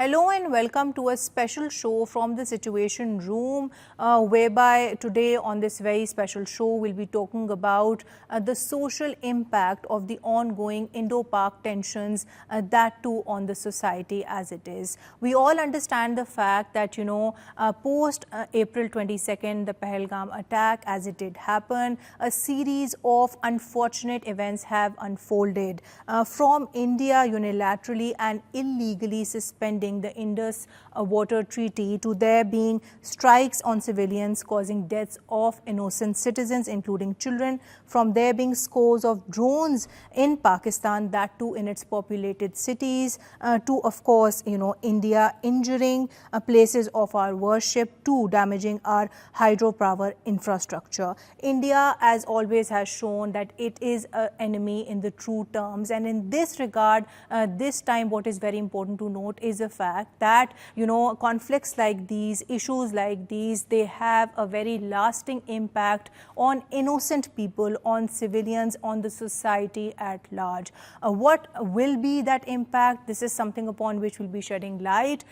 Hello and welcome to a special show from the Situation Room, whereby today on this very special show we'll be talking about the social impact of the ongoing Indo-Pak tensions, that too on the society as it is. We all understand the fact that, post April 22nd, the Pahalgam attack, as it did happen, a series of unfortunate events have unfolded from India unilaterally and illegally suspending the Indus Water Treaty to there being strikes on civilians causing deaths of innocent citizens including children, from there being scores of drones in Pakistan, that too in its populated cities, to of course India injuring places of our worship, to damaging our hydropower infrastructure. India as always has shown that it is an enemy in the true terms, and in this regard this time what is very important to note is the fact that conflicts like these, issues like these, they have a very lasting impact on innocent people, on civilians, on the society at large. What will be that impact? This is something upon which we'll be shedding light.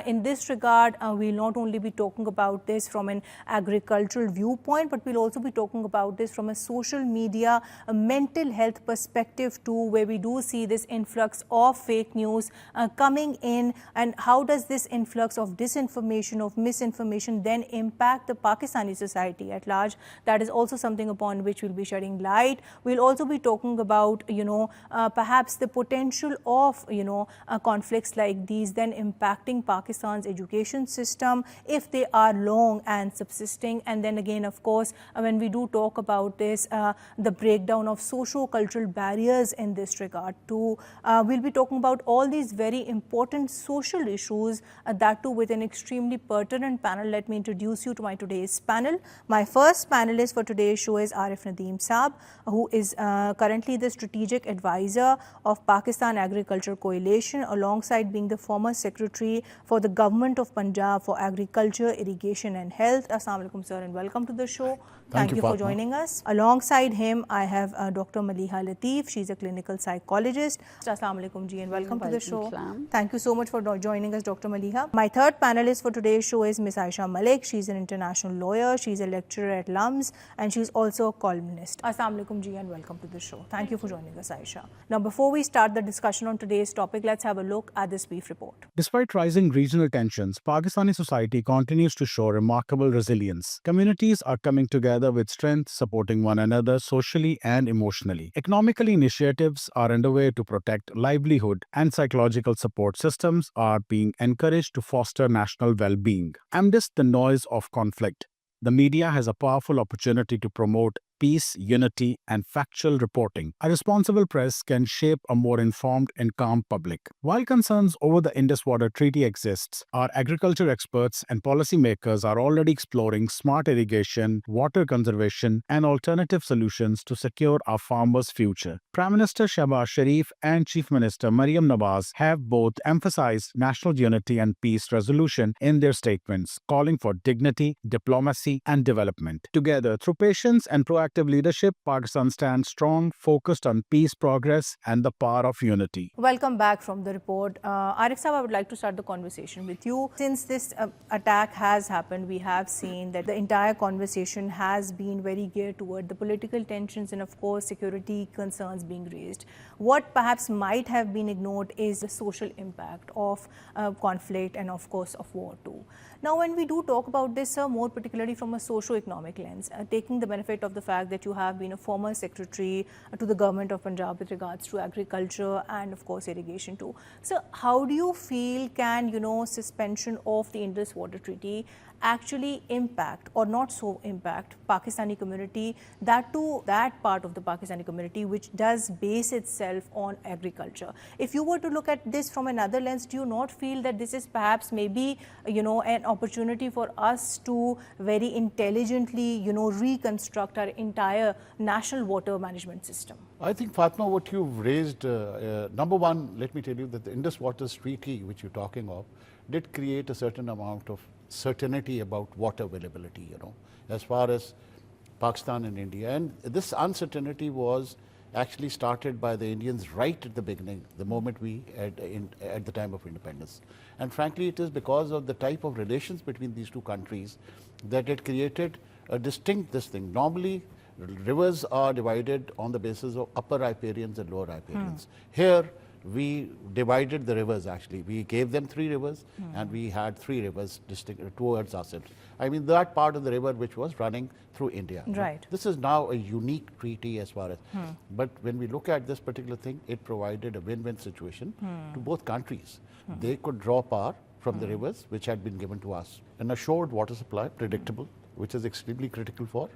In this regard, we'll not only be talking about this from an agricultural viewpoint, but we'll also be talking about this from a social media, a mental health perspective too, where we do see this influx of fake news coming in, and how does this influx of disinformation, of misinformation then impact the Pakistani society at large? That is also something upon which we'll be shedding light. We'll also be talking about perhaps the potential of conflicts like these then impacting Pakistan's education system if they are long and subsisting. And then again, of course, when we do talk about this, the breakdown of socio-cultural barriers in this regard too. We'll be talking about all these very important social issues, that too with an extremely pertinent panel. Let me introduce you to my today's panel. My first panelist for today's show is Arif Nadeem Saab, who is currently the strategic advisor of Pakistan Agriculture Coalition, alongside being the former secretary for the government of Punjab for agriculture, irrigation and health. Assalamu alaikum sir, and welcome to the show. Thank you for joining us. Alongside him, I have Dr. Maliha Lateef. She's a clinical psychologist. Assalamu alaikum ji, and welcome to the show. Thank you so much for joining us, Dr. Maliha. My third panelist for today's show is Ms. Aisha Malik. She's an international lawyer. She's a lecturer at LUMS, and she's also a columnist. Assalamu alaikum ji, and welcome to the show. Thank you for joining us, Aisha. Now, before we start the discussion on today's topic, let's have a look at this brief report. Despite rising regional tensions, Pakistani society continues to show remarkable resilience. Communities are coming together with strength, supporting one another socially and emotionally. Economically, initiatives are underway to protect livelihood, and psychological support systems are being encouraged to foster national well-being. Amidst the noise of conflict, the media has a powerful opportunity to promote peace, unity, and factual reporting. A responsible press can shape a more informed and calm public. While concerns over the Indus Water Treaty exists, our agriculture experts and policymakers are already exploring smart irrigation, water conservation, and alternative solutions to secure our farmers' future. Prime Minister Shehbaz Sharif and Chief Minister Maryam Nawaz have both emphasized national unity and peace resolution in their statements, calling for dignity, diplomacy, and development. Together, through patience and proactive leadership, Pakistan stands strong, focused on peace, progress, and the power of unity. Welcome back from the report. Arif Saab, I would like to start the conversation with you. Since this attack has happened, we have seen that the entire conversation has been very geared toward the political tensions and, of course, security concerns being raised. What perhaps might have been ignored is the social impact of conflict and, of course, of war too. Now, when we do talk about this, more particularly from a socio-economic lens, taking the benefit of the fact that you have been a former secretary to the government of Punjab with regards to agriculture and, of course, irrigation too. So, how do you feel can, suspension of the Indus Water Treaty actually impact or not so impact Pakistani community, that too that part of the Pakistani community which does base itself on agriculture? If you were to look at this from another lens, do you not feel that this is perhaps maybe an opportunity for us to very intelligently reconstruct our entire national water management system? I think, Fatma, what you've raised, number one, let me tell you that the Indus Water Treaty, which you're talking of, did create a certain amount of certainty about water availability, as far as Pakistan and India. And this uncertainty was actually started by the Indians right at the beginning, the moment at the time of independence. And frankly, it is because of the type of relations between these two countries that it created a distinct this thing. Normally, rivers are divided on the basis of upper riparians and lower riparians. Here, we divided the rivers actually. We gave them 3 rivers and we had 3 rivers distinct towards ourselves. I mean, that part of the river which was running through India. Right. This is now a unique treaty as far as, but when we look at this particular thing, it provided a win-win situation to both countries. They could draw power from the rivers which had been given to us. An assured water supply, predictable, which is extremely critical for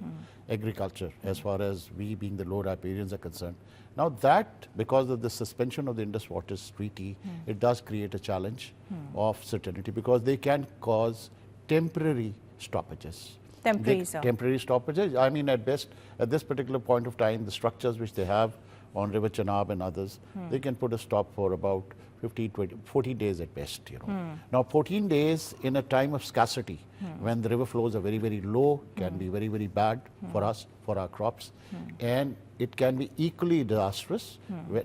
agriculture as far as we being the low riparians are concerned. Now that, because of the suspension of the Indus Waters Treaty, it does create a challenge of certainty because they can cause temporary stoppages. Temporary, sir. Temporary stoppages. I mean, at best, at this particular point of time, the structures which they have on River Chenab and others, they can put a stop for about 15, 20, 14 days at best, you know. Now, 14 days in a time of scarcity, when the river flows are very, very low, can be very, very bad for us, for our crops, and it can be equally disastrous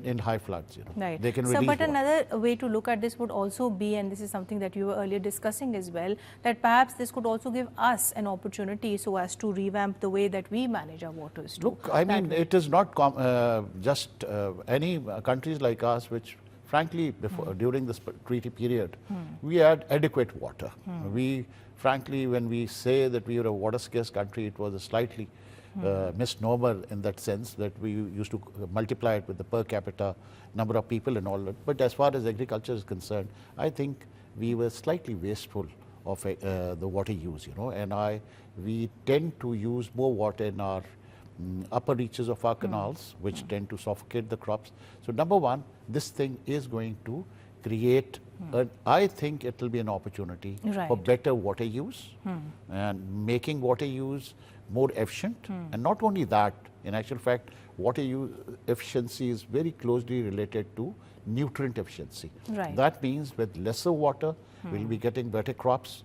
in high floods, you know. Right. They can So, release but water. another way to look at this would also be, and this is something that you were earlier discussing as well, that perhaps this could also give us an opportunity so as to revamp the way that we manage our waters too. Look, I mean, it is not just any countries like us which frankly, before, during this treaty period, we had adequate water. We, frankly, when we say that we were a water scarce country, it was a slightly misnomer in that sense that we used to multiply it with the per capita number of people and all that. But as far as agriculture is concerned, I think we were slightly wasteful of the water use, you know, and we tend to use more water in our upper reaches of our canals, which tend to suffocate the crops. So number one, this thing is going to create, I think it will be an opportunity for better water use and making water use more efficient. And not only that, in actual fact, water use efficiency is very closely related to nutrient efficiency. Right. That means with lesser water, we'll be getting better crops.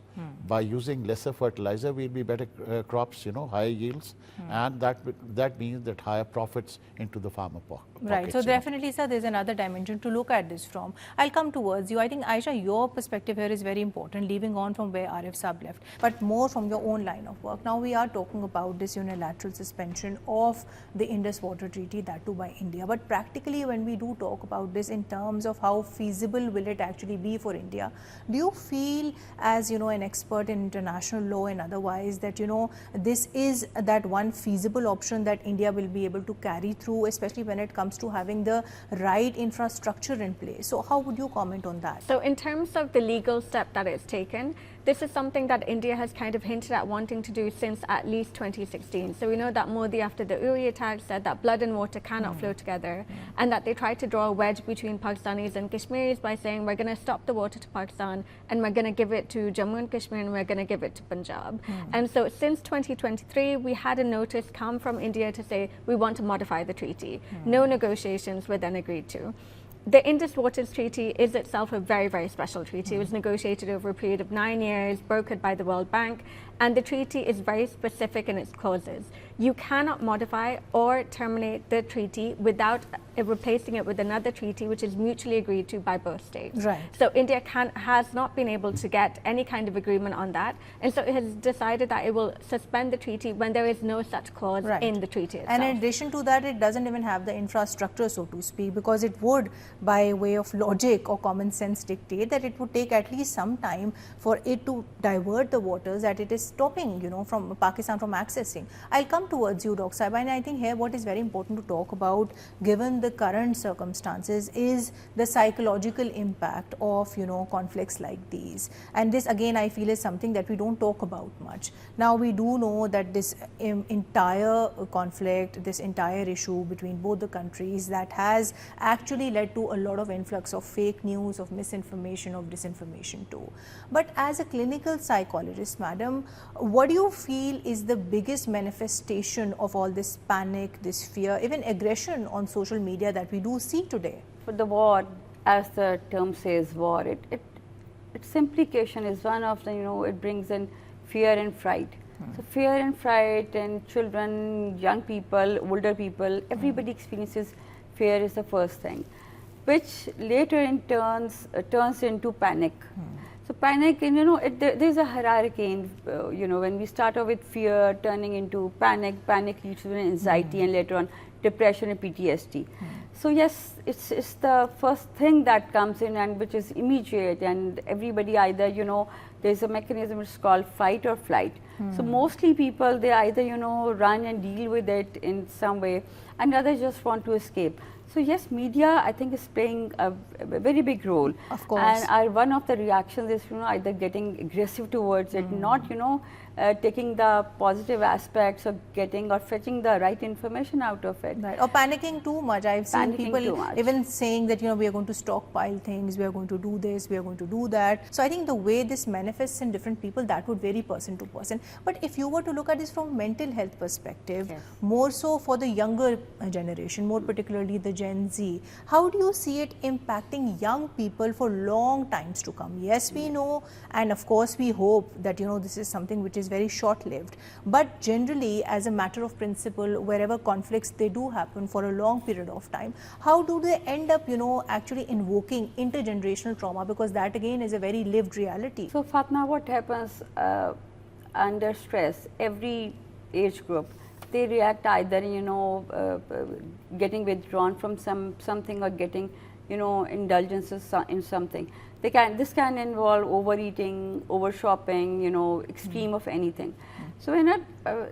By using lesser fertilizer, we'll be better crops, you know, higher yields, and that means that higher profits into the farmer pockets. Right. So definitely, sir, there's another dimension to look at this from. I'll come towards you. I think, Aisha, your perspective here is very important, leaving on from where Arif Saab left, but more from your own line of work. Now we are talking about this unilateral suspension of the Indus Water Treaty, that too by India. But practically, when we do talk about this in terms of how feasible will it actually be for India, do you feel, as you know, an expert in international law and otherwise, that, you know, this is that one feasible option that India will be able to carry through, especially when it comes to having the right infrastructure in place? So how would you comment on that? So in terms of the legal step that it's taken, this is something that India has kind of hinted at wanting to do since at least 2016. So we know that Modi, after the Uri attack, said that blood and water cannot flow together, and that they tried to draw a wedge between Pakistanis and Kashmiris by saying we're going to stop the water to Pakistan and we're going to give it to Jammu and Kashmir and we're going to give it to Punjab. And so since 2023, we had a notice come from India to say we want to modify the treaty. No negotiations were then agreed to. The Indus Waters Treaty is itself a very, very special treaty. It was negotiated over a period of 9 years, brokered by the World Bank, and the treaty is very specific in its clauses. You cannot modify or terminate the treaty without replacing it with another treaty which is mutually agreed to by both states. Right. So India has not been able to get any kind of agreement on that, and so it has decided that it will suspend the treaty when there is no such clause in the treaty itself. And in addition to that, it doesn't even have the infrastructure, so to speak, because it would, by way of logic or common sense, dictate that it would take at least some time for it to divert the waters that it is stopping, you know, from Pakistan from accessing. I'll come towards you, Dr. Saib, and I think here what is very important to talk about, given the current circumstances, is the psychological impact of, you know, conflicts like these. And this again, I feel, is something that we don't talk about much. Now we do know that this entire conflict, this entire issue between both the countries, that has actually led to a lot of influx of fake news, of misinformation, of disinformation too. But as a clinical psychologist, madam, what do you feel is the biggest manifestation of all this panic, this fear, even aggression on social media that we do see today? For the war, as the term says, war, its implication is one of the, you know, it brings in fear and fright. So fear and fright, and children, young people, older people, everybody experiences fear is the first thing, which later in turns into panic. So panic, and there's a hierarchy in, when we start off with fear turning into panic, panic leads to anxiety and later on depression and PTSD. So yes, it's the first thing that comes in and which is immediate, and everybody either, there's a mechanism which is called fight or flight. So mostly people, they either, run and deal with it in some way, and others just want to escape. So yes, media, I think, is playing a very big role. Of course. And one of the reactions is, either getting aggressive towards it, not, taking the positive aspects of getting or fetching the right information out of it. Right. Or panicking too much. I've seen Panicking people too much. even saying that, we are going to stockpile things, we are going to do this, we are going to do that. So I think the way this manifests in different people, that would vary person to person. But if you were to look at this from mental health perspective, Yes. more so for the younger generation, more particularly the Gen Z, how do you see it impacting young people for long times to come? Yes, we know, and of course we hope that, this is something which is very short-lived. But generally, as a matter of principle, wherever conflicts they do happen for a long period of time, how do they end up, actually invoking intergenerational trauma? Because that again is a very lived reality. So Fatma, what happens under stress, every age group, they react either, getting withdrawn from something or getting, indulgences in something. This can involve overeating, over shopping, extreme of anything. So when I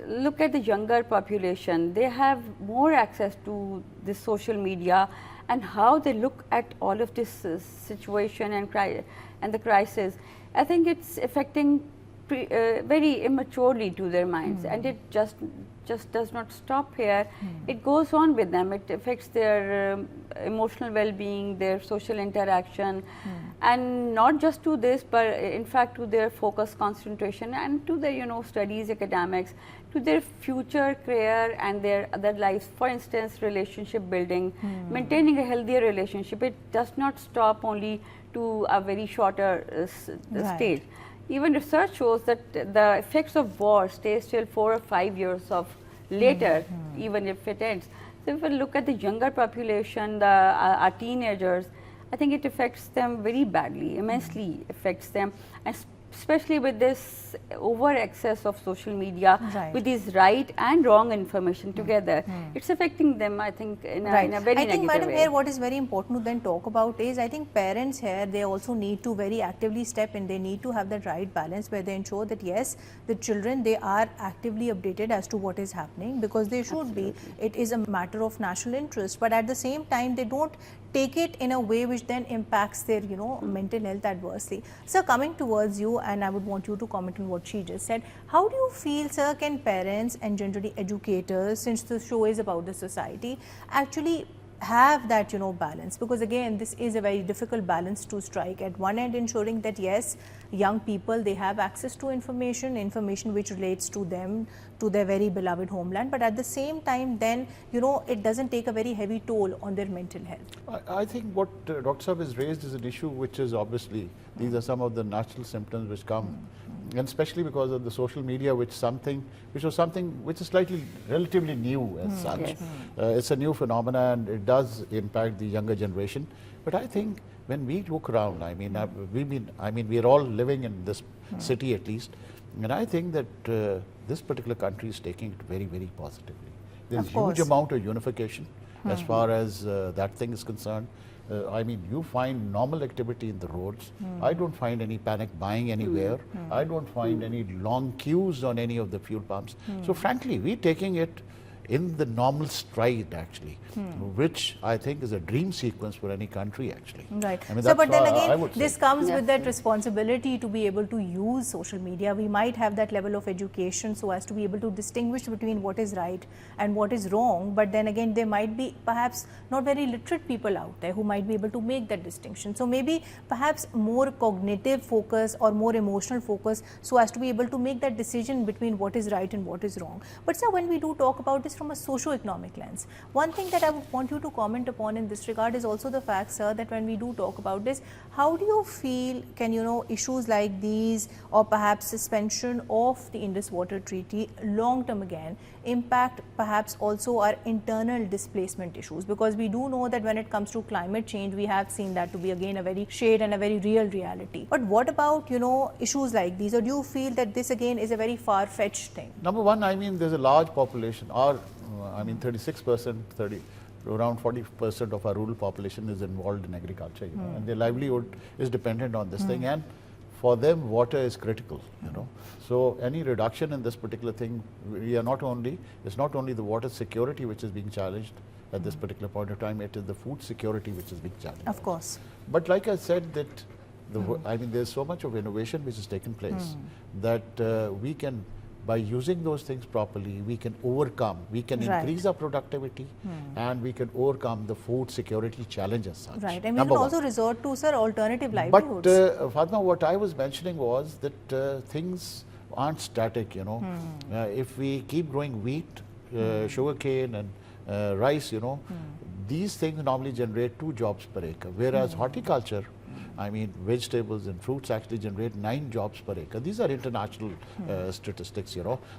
look at the younger population, they have more access to this social media, and how they look at all of this situation and the crisis. I think it's affecting very immaturely to their minds, and it just does not stop here. It goes on with them. It affects their emotional well-being, their social interaction, and not just to this, but in fact to their focus, concentration, and to their studies, academics, to their future career and their other lives. For instance, relationship building, maintaining a healthier relationship. It does not stop only to a very shorter stage. Even research shows that the effects of war stay still 4 or 5 years of later, even if it ends. So if we look at the younger population, our teenagers, I think it affects them very badly, immensely affects them, and especially with this over excess of social media, with these right and wrong information together. It's affecting them, I think, in a very negative way. I think, Madam, here what is very important to then talk about is, I think parents here, they also need to very actively step in. They need to have that right balance where they ensure that yes, the children, they are actively updated as to what is happening, because they should be. It is a matter of national interest, but at the same time they don't take it in a way which then impacts their mental health adversely. Sir, coming towards you, and I would want you to comment on what she just said, how do you feel, sir, can parents and generally educators, since the show is about the society, actually have that balance? Because again, this is a very difficult balance to strike. At one end, ensuring that yes, young people, they have access to information which relates to them, to their very beloved homeland, but at the same time then it doesn't take a very heavy toll on their mental health. I think what Dr. Saab has raised is an issue which is obviously, these are some of the natural symptoms which come, and especially because of the social media, which was something which is slightly relatively new as such. It's a new phenomenon, and it does impact the younger generation. But I think when we look around, we're all living in this city at least, and I think that this particular country is taking it very, very positively. There's huge amount of unification as far as that thing is concerned. You find normal activity in the roads. I don't find any panic buying anywhere. I don't find any long queues on any of the fuel pumps. So frankly, we're taking it in the normal stride actually, which I think is a dream sequence for any country actually. Right. I mean, so, but then I again, would this say. comes with that responsibility to be able to use social media. We might have that level of education so as to be able to distinguish between what is right and what is wrong, but then again, there might be perhaps not very literate people out there who might be able to make that distinction. So maybe perhaps more cognitive focus or more emotional focus so as to be able to make that decision between what is right and what is wrong. But sir, when we do talk about this from a socio-economic lens. One thing that I would want you to comment upon in this regard is also the fact, sir, that when we do talk about this, how do you feel can, issues like these, or perhaps suspension of the Indus Water Treaty long term again, impact perhaps also our internal displacement issues? Because we do know that when it comes to climate change, we have seen that to be again a very shade and a very real reality. But what about, issues like these, or do you feel that this again is a very far-fetched thing? Number one, I mean, there's a large population, or 36%, around 40% of our rural population is involved in agriculture, and their livelihood is dependent on this thing, and for them water is critical, So any reduction in this particular thing, it's not only the water security which is being challenged at this particular point of time, it is the food security which is being challenged. Of course. But like I said, that there's so much of innovation which has taken place that we can, by using those things properly, we can overcome, we can increase our productivity, and we can overcome the food security challenge as such. Right, and we can also resort to, sir, alternative livelihoods. But Fatma, what I was mentioning was that things aren't static, if we keep growing wheat, sugarcane and rice, these things normally generate 2 jobs per acre, whereas horticulture, vegetables and fruits actually generate 9 jobs per acre. These are international statistics,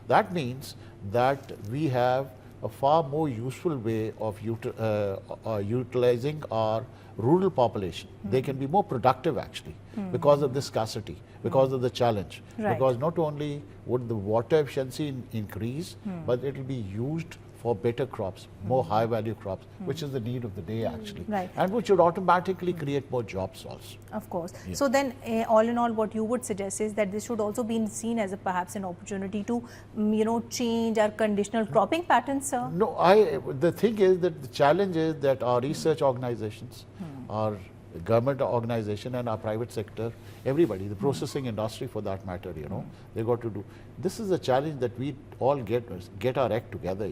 That means that we have a far more useful way of utilizing our rural population. They can be more productive actually because of the scarcity, because of the challenge. Right. Because not only would the water efficiency increase, but it will be used for better crops, more high value crops, which is the need of the day actually. Right. And which would automatically create more jobs also. Of course. Yeah. So then all in all, what you would suggest is that this should also be seen as perhaps an opportunity to, change our conditional cropping patterns, sir? No, the thing is that the challenge is that our research organizations, our government organization and our private sector, everybody, the processing industry for that matter, they got to do. This is a challenge that we all get our act together,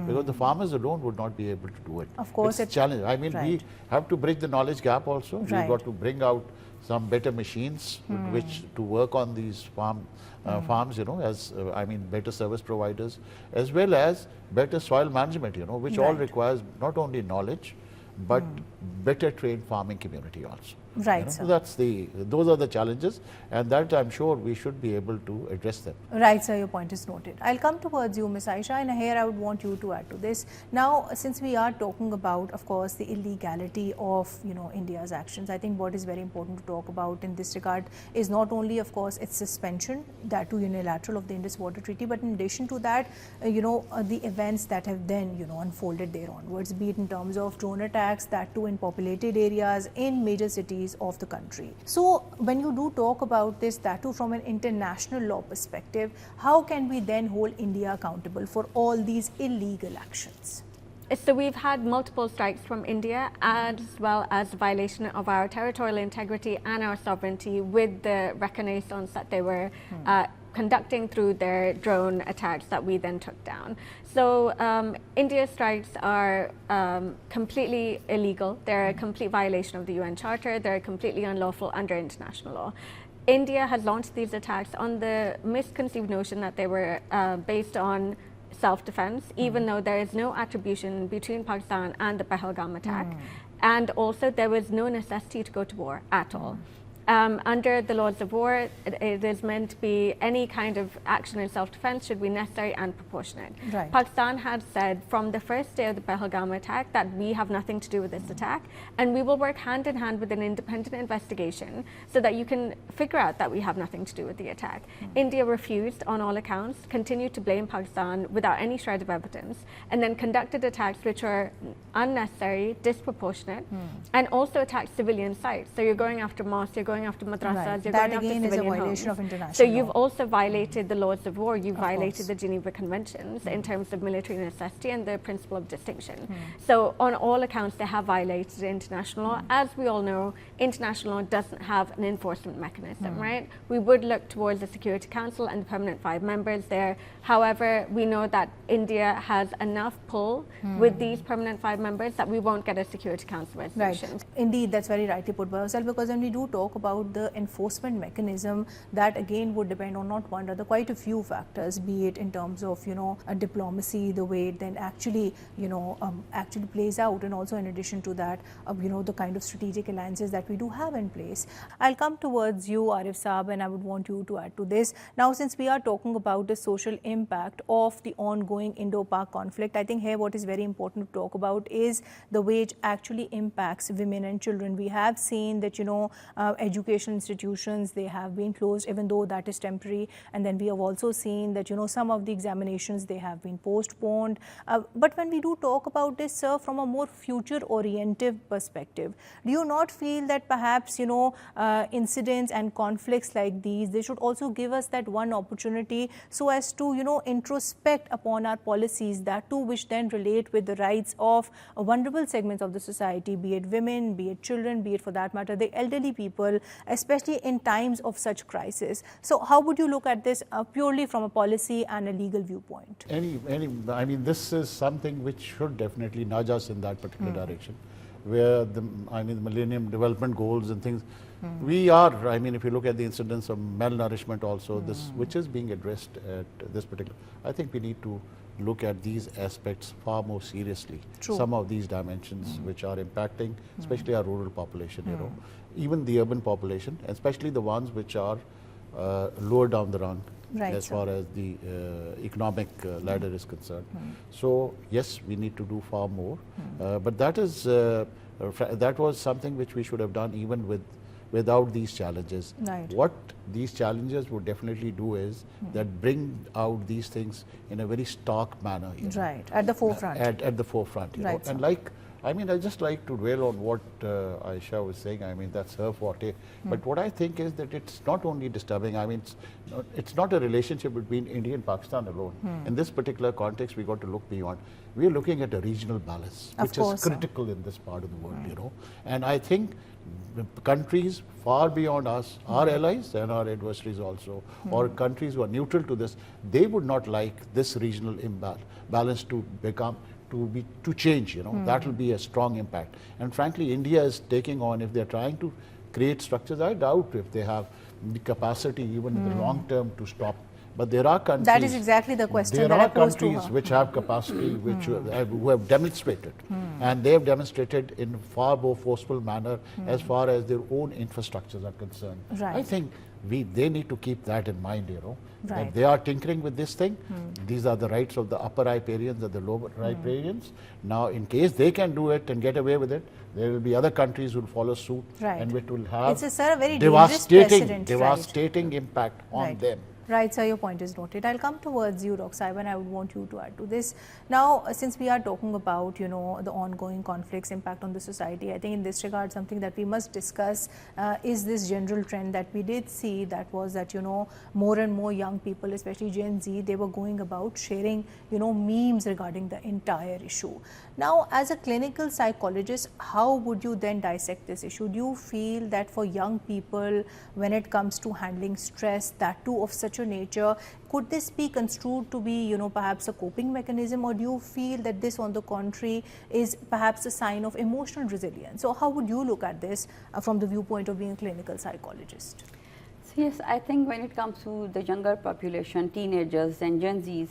because the farmers alone would not be able to do it. Of course, it's a challenge. We have to bridge the knowledge gap also. Right. We've got to bring out some better machines with which to work on these farms, better service providers, as well as better soil management, which all requires not only knowledge, but better trained farming community also. Right, sir. Those are the challenges, and that I'm sure we should be able to address them. Right, sir, your point is noted. I'll come towards you, Ms. Aisha, and here I would want you to add to this. Now, since we are talking about, of course, the illegality of, India's actions, I think what is very important to talk about in this regard is not only, of course, its suspension, that too unilateral, of the Indus Water Treaty, but in addition to that, the events that have then, unfolded there onwards, be it in terms of drone attacks, that too in populated areas, in major cities of the country. So when you do talk about this, that too from an international law perspective, how can we then hold India accountable for all these illegal actions? So we've had multiple strikes from India, as well as violation of our territorial integrity and our sovereignty with the reconnaissance that they were conducting through their drone attacks that we then took down. So India's strikes are completely illegal. They're a complete violation of the UN Charter. They're completely unlawful under international law. India has launched these attacks on the misconceived notion that they were based on self-defense, even though there is no attribution between Pakistan and the Pahalgam attack. And also there was no necessity to go to war at all. Under the laws of war, it is meant to be any kind of action in self-defense should be necessary and proportionate. Right. Pakistan had said from the first day of the Pahalgam attack that we have nothing to do with this attack, and we will work hand in hand with an independent investigation so that you can figure out that we have nothing to do with the attack. India refused on all accounts, continued to blame Pakistan without any shred of evidence, and then conducted attacks which were unnecessary, disproportionate, and also attacked civilian sites. So you're going after mosques, you're going after madrasas, you're that going after again is a civilian violation homes. of international So law. you've also violated the laws of war, you've violated course. the Geneva Conventions in terms of military necessity and the principle of distinction. So on all accounts they have violated international law. As we all know, international law doesn't have an enforcement mechanism, right? We would look towards the Security Council and the permanent 5 members there. However, we know that India has enough pull with these permanent 5 members that we won't get a Security Council resolution. Right. Indeed, that's very rightly put by yourself, because when we do talk about the enforcement mechanism, that again would depend on not one, rather quite a few factors, be it in terms of, a diplomacy, the way it then actually, actually plays out, and also in addition to that, the kind of strategic alliances that we do have in place. I'll come towards you, Arif Saab, and I would want you to add to this. Now, since we are talking about the social impact of the ongoing Indo-Pak conflict, I think here what is very important to talk about is the way it actually impacts women and children. We have seen that, education institutions, they have been closed, even though that is temporary. And then we have also seen that, some of the examinations, they have been postponed. But when we do talk about this, sir, from a more future-oriented perspective, do you not feel that perhaps, incidents and conflicts like these, they should also give us that one opportunity so as to, introspect upon our policies, that too which then relate with the rights of vulnerable segments of the society, be it women, be it children, be it for that matter the elderly people, especially in times of such crisis. So how would you look at this purely from a policy and a legal viewpoint? I mean, this is something which should definitely nudge us in that particular direction, where the Millennium Development Goals and things, we are, if you look at the incidence of malnourishment also, this which is being addressed at this particular, I think we need to look at these aspects far more seriously. True. Some of these dimensions which are impacting, especially our rural population, even the urban population, especially the ones which are lower down the rung, Right, as sir. far as the economic ladder is concerned. So yes, we need to do far more, but that is that was something which we should have done even without these challenges. Right. What these challenges would definitely do is that bring out these things in a very stark manner. Right, at the forefront. At the forefront. Right, And sir. I just like to dwell on what Aisha was saying. That's her forte. But what I think is that it's not only disturbing. It's not a relationship between India and Pakistan alone. In this particular context, we got to look beyond. We are looking at a regional balance, Of which course, is sir. critical in this part of the world. And I think the countries far beyond us, our allies and our adversaries also, or countries who are neutral to this, they would not like this regional imbalance to change. That will be a strong impact. And frankly, India is taking on, if they're trying to create structures, I doubt if they have the capacity even in the long term to stop. But there are countries. That is exactly the question There that I are posed to countries her. which have capacity, which who have demonstrated, and they have demonstrated in far more forceful manner as far as their own infrastructures are concerned. Right. I think they need to keep that in mind. Right. If they are tinkering with this thing, these are the rights of the upper riparians and the lower riparians. Now, in case they can do it and get away with it, there will be other countries who will follow suit, Right. and which will have It's a very dangerous precedent, devastating impact on Right. them. Right, sir, your point is noted. I'll come towards you, Dr. Saib, and I would want you to add to this. Now, since we are talking about, the ongoing conflicts impact on the society, I think in this regard, something that we must discuss is this general trend that we did see, that was that, more and more young people, especially Gen Z, they were going about sharing, memes regarding the entire issue. Now, as a clinical psychologist, how would you then dissect this issue? Do you feel that for young people, when it comes to handling stress, that too of such a nature, could this be construed to be, perhaps a coping mechanism, or do you feel that this, on the contrary, is perhaps a sign of emotional resilience? So how would you look at this from the viewpoint of being a clinical psychologist? So yes, I think when it comes to the younger population, teenagers and Gen Zs,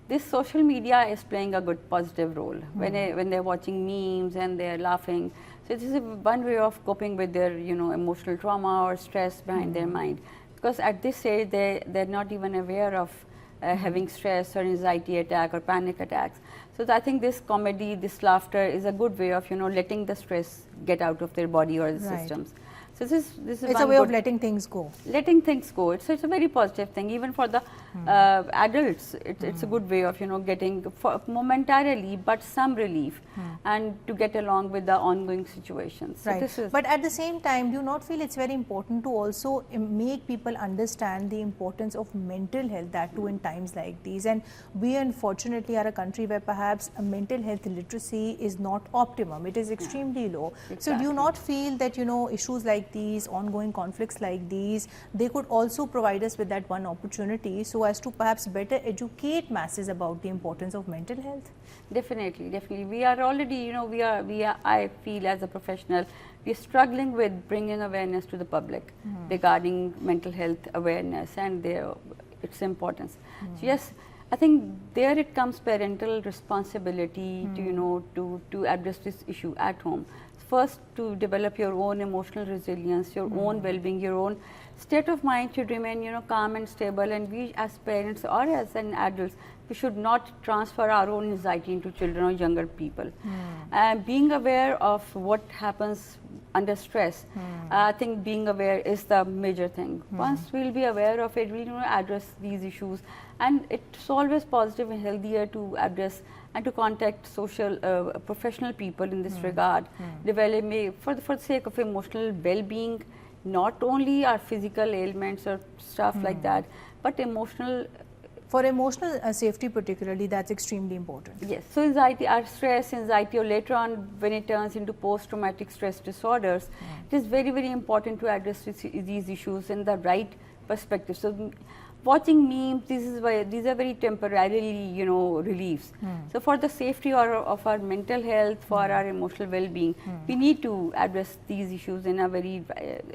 this social media is playing a good positive role when they're watching memes and they're laughing. So this is one way of coping with their emotional trauma or stress behind their mind. Because at this stage, they're not even aware of having stress or anxiety attack or panic attacks. So I think this comedy, this laughter is a good way of, letting the stress get out of their body or the Right. systems. So this is It's one a way of good- letting things go. letting things go. It's a very positive thing. Even for the adults, it's a good way of getting momentarily, but some relief, and to get along with the ongoing situations. So Right. this is But at the same time, do you not feel it's very important to also make people understand the importance of mental health, that too in times like these? And we unfortunately are a country where perhaps a mental health literacy is not optimum. It is extremely low. So do you Exactly. not feel that, issues like like these, ongoing conflicts like these, they could also provide us with that one opportunity so as to perhaps better educate masses about the importance of mental health? Definitely, definitely. We are already, you know, I feel as a professional, we are struggling with bringing awareness to the public regarding mental health awareness and its importance. So yes, I think there it comes parental responsibility to, you know, to address this issue at home. First, to develop your own emotional resilience, your own well-being, your own state of mind should remain, you know, calm and stable. And we as parents or as an adults, we should not transfer our own anxiety into children or younger people. Being aware of what happens under stress, I think being aware is the major thing. Once we'll be aware of it, we'll, you know, address these issues. And it's always positive and healthier to address and to contact social, professional people in this regard, developing for the sake of emotional well-being, not only our physical ailments or stuff like that, but emotional. For emotional safety particularly, that's extremely important. Yes. So anxiety, our stress, anxiety, or later on when it turns into post-traumatic stress disorders, it is very, very important to address these issues in the right perspective. So watching memes, these are very temporarily, you know, reliefs. So for the safety of our mental health, for our emotional well-being, we need to address these issues in a very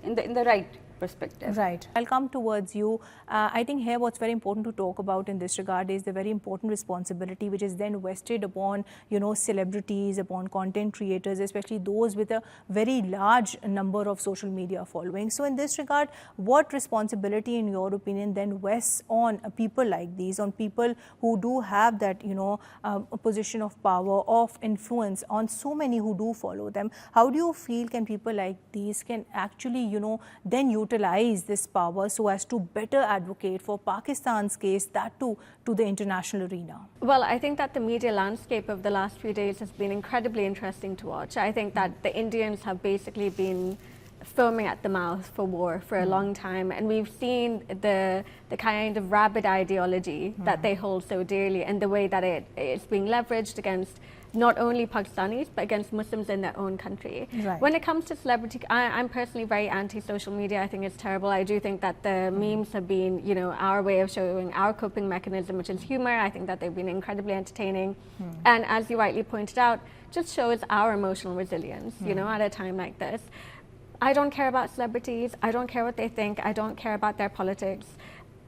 in the right perspective. Right. I'll come towards you. I think here what's very important to talk about in this regard is the very important responsibility which is then vested upon, you know, celebrities, upon content creators, especially those with a very large number of social media following. So in this regard, what responsibility in your opinion then vests on people like these, on people who do have that, you know, a position of power, of influence on so many who do follow them? How do you feel can people like these can actually, you know, then utilize this power so as to better advocate for Pakistan's case, that too to the international arena? Well, I think that the media landscape of the last few days has been incredibly interesting to watch. I think that the Indians have basically been foaming at the mouth for war for a long time, and we've seen the kind of rabid ideology that they hold so dearly and the way that it's being leveraged against not only Pakistanis but against Muslims in their own country. Right. When it comes to celebrity, I'm personally very anti-social media. I think it's terrible. I do think that the memes have been, you know, our way of showing our coping mechanism, which is humor. I think that they've been incredibly entertaining, and as you rightly pointed out, just shows our emotional resilience, you know, at a time like this. I don't care about celebrities. I don't care what they think. I don't care about their politics.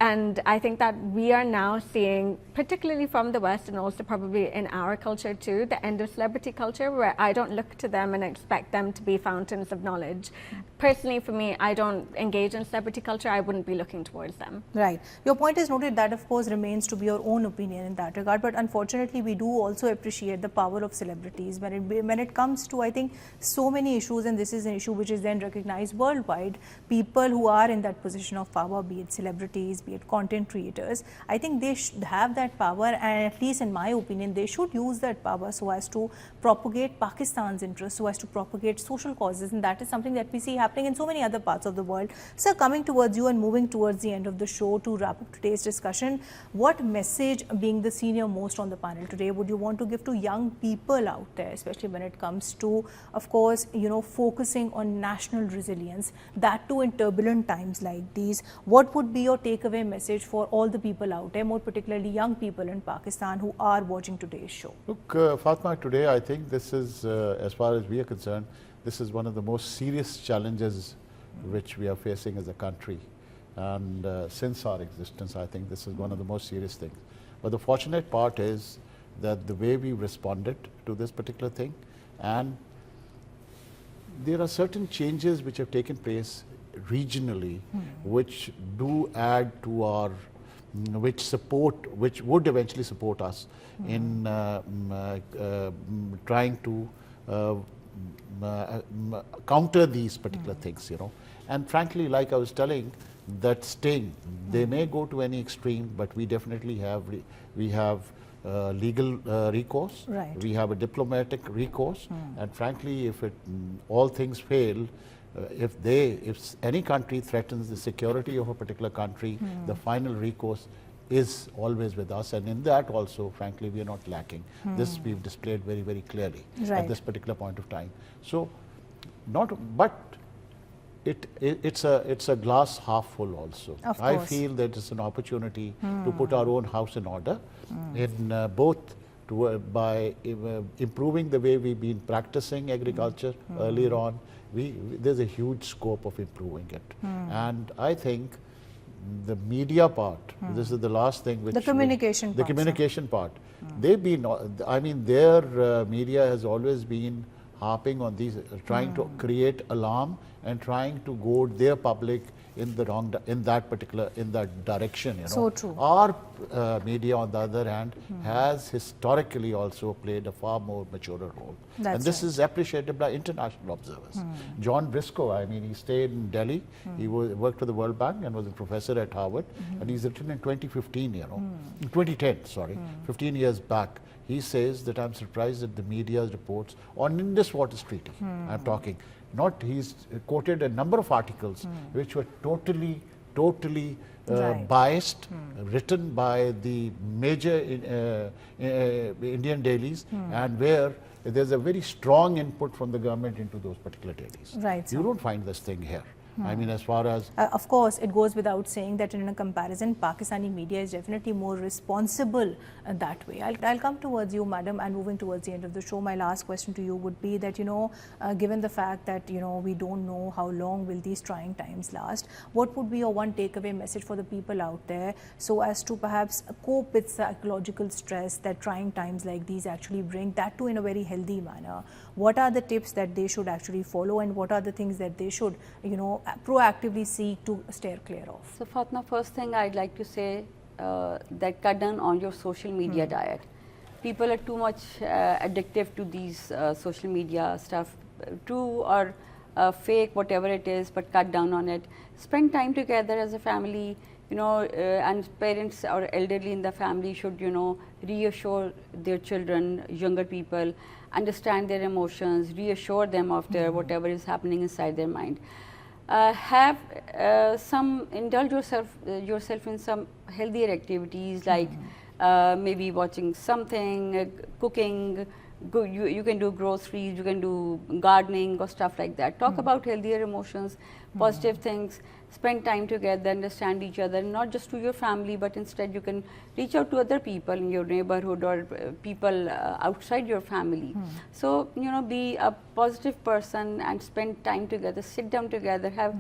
And I think that we are now seeing, particularly from the West and also probably in our culture too, the end of celebrity culture, where I don't look to them and expect them to be fountains of knowledge. Personally, for me, I don't engage in celebrity culture. I wouldn't be looking towards them. Right. Your point is noted. That, of course, remains to be your own opinion in that regard. But unfortunately, we do also appreciate the power of celebrities when it comes to, I think, so many issues, and this is an issue which is then recognized worldwide. People who are in that position of power, be it celebrities, be it content creators, I think they should have that power, and at least in my opinion, they should use that power so as to propagate Pakistan's interests, so as to propagate social causes, and that is something that we see happening in so many other parts of the world. Sir, coming towards you and moving towards the end of the show to wrap up today's discussion, what message, being the senior most on the panel today, would you want to give to young people out there, especially when it comes to, of course, you know, focusing on national resilience, that too in turbulent times like these? What would be your takeaway message for all the people out there, more particularly young people in Pakistan who are watching today's show? Look, Fatma, today I think this is, as far as we are concerned, this is one of the most serious challenges which we are facing as a country. And since our existence, I think this is one of the most serious things. But the fortunate part is that the way we responded to this particular thing, and there are certain changes which have taken place regionally, which do add to our, which would eventually support us in trying to counter these particular things, you know. And frankly, like I was telling, that sting, they may go to any extreme, but we definitely have, legal recourse, Right. we have a diplomatic recourse, and frankly, if all things fail, if any country threatens the security of a particular country, the final recourse is always with us, and in that also, frankly, we are not lacking. This we've displayed very, very clearly Right. at this particular point of time. So, but it's a glass half full also. Of I course. feel that it's an opportunity to put our own house in order in both by improving the way we've been practicing agriculture earlier on. There's a huge scope of improving it. And I think the media part, this is the last thing which... The communication The part, sir. communication part. They've been, I mean, their media has always been harping on these, trying to create alarm and trying to goad their public in the wrong, in that direction. You know. So true. Our media, on the other hand, has historically also played a far more mature role. That's and this right. is appreciated by international observers. John Briscoe, I mean, he stayed in Delhi. He worked for the World Bank and was a professor at Harvard. And he's written in 2015, you know, 2010, sorry, 15 years back. He says that I'm surprised at the media's reports on Indus Waters Treaty. I'm talking. He's quoted a number of articles which were totally Right. biased, written by the major Indian dailies, and where there's a very strong input from the government into those particular dailies. Right, You sir. don't find this thing here. I mean, as far as... Of course, it goes without saying that in a comparison, Pakistani media is definitely more responsible that way. I'll come towards you, madam, and moving towards the end of the show. My last question to you would be that, you know, given the fact that, you know, we don't know how long will these trying times last, what would be your one takeaway message for the people out there so as to perhaps cope with psychological stress that trying times like these actually bring, that too in a very healthy manner? What are the tips that they should actually follow, and what are the things that they should, you know, proactively seek to steer clear of? So Fatma, first thing I'd like to say that cut down on your social media diet. People are too much addictive to these social media stuff, true or fake, whatever it is, but cut down on it. Spend time together as a family, you know, and parents or elderly in the family should, you know, reassure their children, younger people, understand their emotions, reassure them of their whatever is happening inside their mind. Indulge yourself in some healthier activities like maybe watching something, cooking. You can do groceries, you can do gardening or stuff like that. Talk about healthier emotions, positive things. Spend time together, understand each other, not just to your family, but instead you can reach out to other people in your neighborhood or people outside your family. So, you know, be a positive person and spend time together, sit down together, have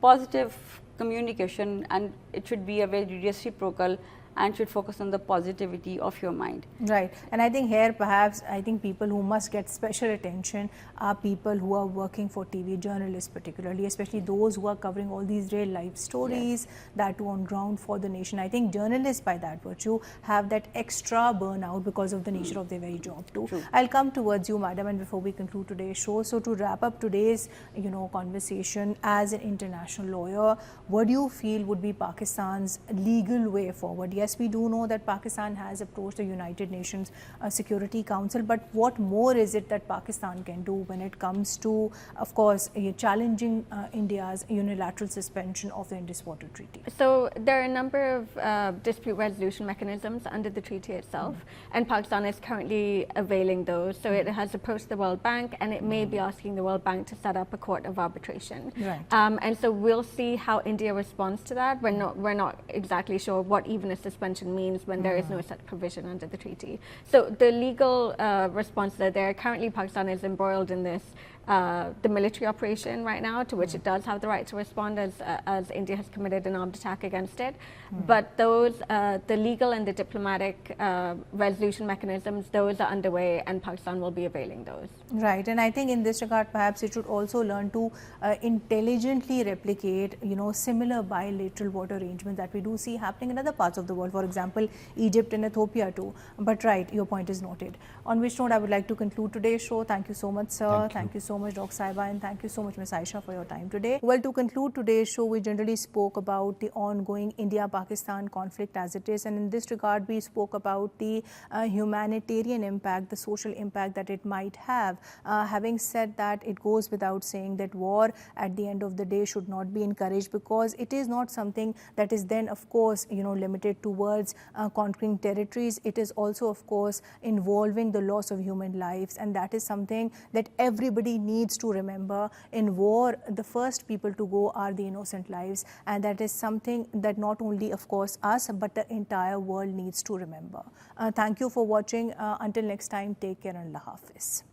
positive communication, and it should be a very reciprocal and should focus on the positivity of your mind. Right. And I think here perhaps I think people who must get special attention are people who are working for TV, journalists particularly, especially those who are covering all these real life stories that too on ground for the nation. I think journalists by that virtue have that extra burnout because of the nature of their very job too. True. I'll come towards you, madam, and before we conclude today's show, so to wrap up today's, you know, conversation, as an international lawyer, what do you feel would be Pakistan's legal way forward? Yes, we do know that Pakistan has approached the United Nations Security Council, but what more is it that Pakistan can do when it comes to, of course, challenging India's unilateral suspension of the Indus Water Treaty? So there are a number of dispute resolution mechanisms under the treaty itself, and Pakistan is currently availing those. So it has approached the World Bank, and it may be asking the World Bank to set up a court of arbitration. Right. And so we'll see how India responds to that. We're not exactly sure what even a suspension means when there is no such provision under the treaty. So the legal responses are there. Currently, Pakistan is embroiled in this the military operation right now, to which it does have the right to respond as India has committed an armed attack against it. But those, the legal and the diplomatic resolution mechanisms, those are underway, and Pakistan will be availing those. Right, and I think in this regard, perhaps it should also learn to intelligently replicate, you know, similar bilateral water arrangements that we do see happening in other parts of the world. For example, Egypt and Ethiopia too. But right, your point is noted. On which note, I would like to conclude today's show. Thank you so much, sir. Thank you so much, Dr. Saiba, and thank you so much, Ms. Aisha, for your time today. Well, to conclude today's show, we generally spoke about the ongoing India-Pakistan conflict as it is, and in this regard, we spoke about the humanitarian impact, the social impact that it might have. Having said that, it goes without saying that war at the end of the day should not be encouraged, because it is not something that is then, of course, you know, limited towards conquering territories. It is also, of course, involving the loss of human lives, and that is something that everybody needs to remember. In war, the first people to go are the innocent lives, and that is something that not only, of course, us, but the entire world needs to remember. Thank you for watching. Until next time, take care and Allah Hafiz.